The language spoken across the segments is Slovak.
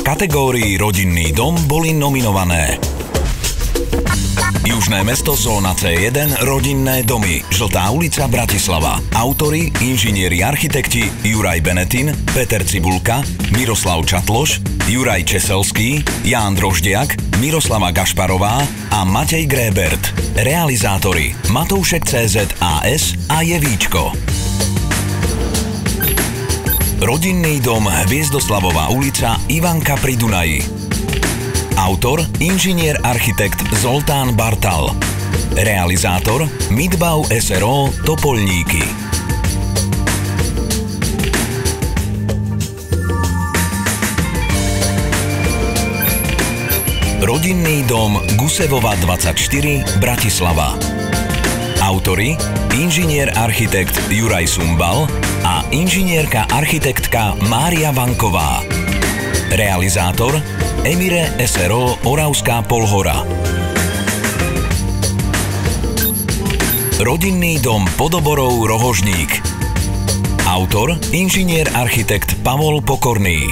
kategórii Rodinný dom boli nominované Južné mesto, zóna C1, Rodinné domy, Žltá ulica, Bratislava. Autori, inžinieri architekti Juraj Benetin, Peter Cibulka, Miroslav Čatloš, Juraj Česelský, Ján Droždiak, Miroslava Gašparová a Matej Grébert. Realizátori Matoušek CZ AS a Jevíčko. Rodinný dom, Hviezdoslavová ulica, Ivanka pri Dunaji. Autor, inžinier architekt Zoltán Bartal. Realizátor Midbau SRO Topolníky. Rodinný dom Gusevova 24, Bratislava. Autori, inžinier architekt Juraj Sumbal a inžinierka architektka Mária Vanková. Realizátor Emire SRO Oravská Polhora. Rodinný dom Podoborov Rohožník. Autor, inžinier architekt Pavol Pokorný.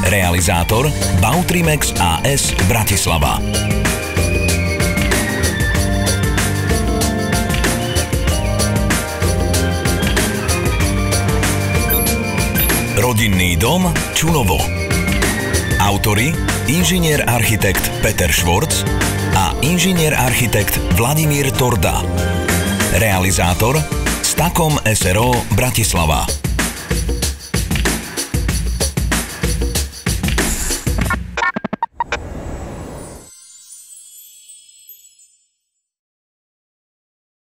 Realizátor Bautrimex AS Bratislava. Rodinný dom Čunovo. Autori, inžinier architekt Peter Švorc a inžinier architekt Vladimír Torda. Realizátor Stakom SRO Bratislava.